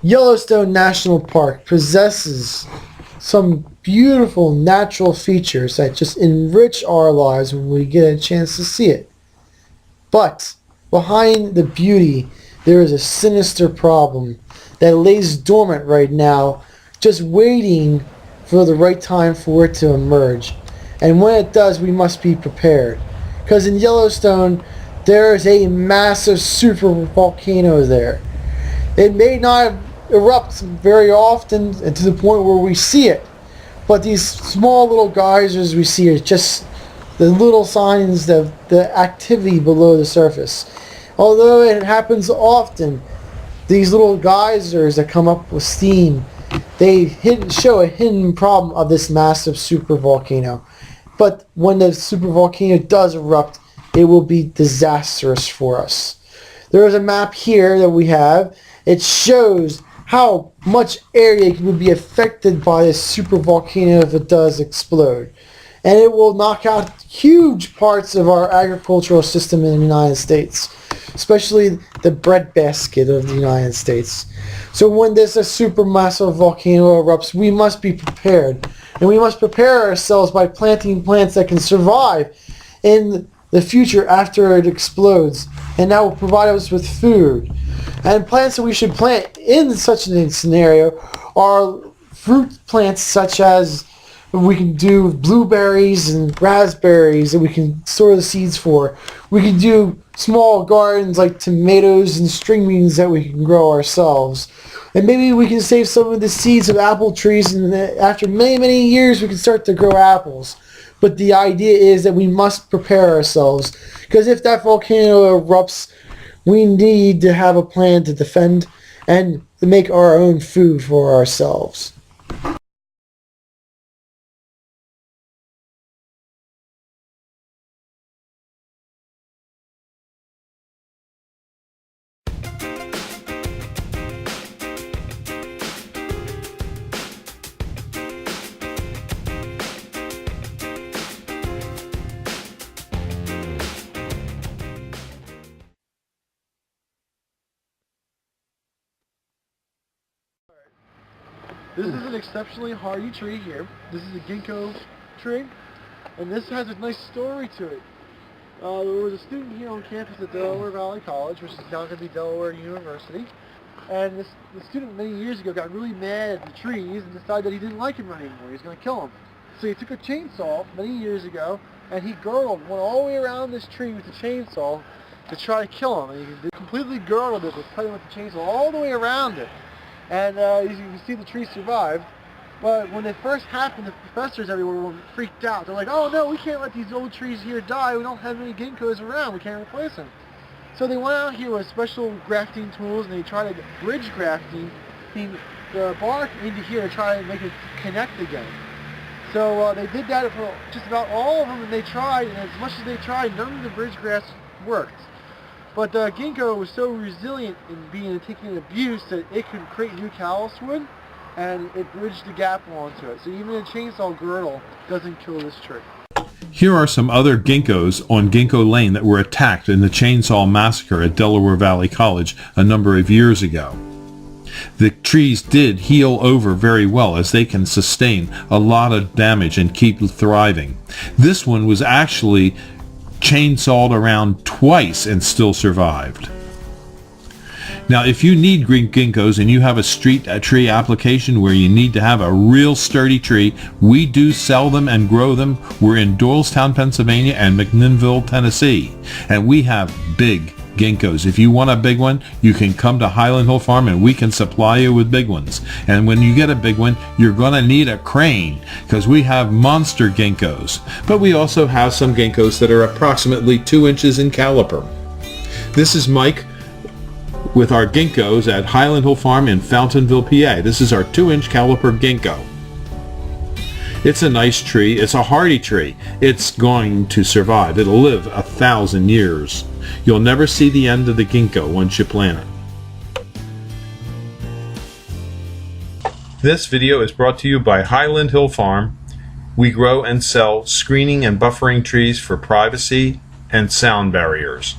Yellowstone National Park possesses some beautiful natural features that just enrich our lives when we get a chance to see it. But behind the beauty, there is a sinister problem that lays dormant right now, just waiting for the right time for it to emerge. And when it does, we must be prepared. Because in Yellowstone, there is a massive super volcano there. It may not erupt very often and to the point where we see it, but these small little geysers we see are just the little signs of the activity below the surface. Although it happens often, these little geysers that come up with steam, they show a hidden problem of this massive supervolcano. But when the supervolcano does erupt, it will be disastrous for us. There is a map here that we have. It shows how much area would be affected by this supervolcano if it does explode. And it will knock out huge parts of our agricultural system in the United States, especially the breadbasket of the United States. So when there's a supermassive volcano erupts, we must be prepared. And we must prepare ourselves by planting plants that can survive in the future after it explodes. And that will provide us with food. And plants that we should plant in such a scenario are fruit plants such as we can do blueberries and raspberries that we can store the seeds for. We can do small gardens like tomatoes and string beans that we can grow ourselves. And maybe we can save some of the seeds of apple trees, and after many, many years we can start to grow apples. But the idea is that we must prepare ourselves, because if that volcano erupts, we need to have a plan to defend and to make our own food for ourselves. This is an exceptionally hardy tree here. This is a ginkgo tree, and this has a nice story to it. There was a student here on campus at Delaware Valley College, which is now going to be Delaware University, and the student many years ago got really mad at the trees and decided that he didn't like them anymore. He was going to kill them. So he took a chainsaw many years ago, and he girdled, went all the way around this tree with the chainsaw to try to kill him. And he completely girdled it, was cutting with the chainsaw all the way around it. And as you can see, the tree survived. But when it first happened, the professors everywhere were freaked out. They're like, oh no, we can't let these old trees here die. We don't have any ginkgos around. We can't replace them. So they went out here with special grafting tools, and they tried to bridge grafting the bark into here to try to make it connect again. So they did that for just about all of them, and they tried, and as much as they tried, none of the bridge grafts worked. But ginkgo was so resilient in taking abuse that it could create new callus wood, and it bridged the gap onto it. So even a chainsaw girdle doesn't kill this tree. Here are some other ginkgos on Ginkgo Lane that were attacked in the chainsaw massacre at Delaware Valley College a number of years ago. The trees did heal over very well, as they can sustain a lot of damage and keep thriving. This one was actually chainsawed around twice and still survived. Now, if you need green ginkgos and you have a tree application where you need to have a real sturdy tree, we do sell them and grow them. We're in Doylestown, Pennsylvania and McMinnville, Tennessee, and we have big ginkgos. If you want a big one, you can come to Highland Hill Farm and we can supply you with big ones. And when you get a big one, you're going to need a crane, because we have monster ginkgos. But we also have some ginkgos that are approximately 2 inches in caliper. This is Mike with our ginkgos at Highland Hill Farm in Fountainville, PA. This is our 2-inch caliper ginkgo. It's a nice tree. It's a hardy tree. It's going to survive. It'll live 1,000 years. You'll never see the end of the ginkgo once you plant it. This video is brought to you by Highland Hill Farm. We grow and sell screening and buffering trees for privacy and sound barriers.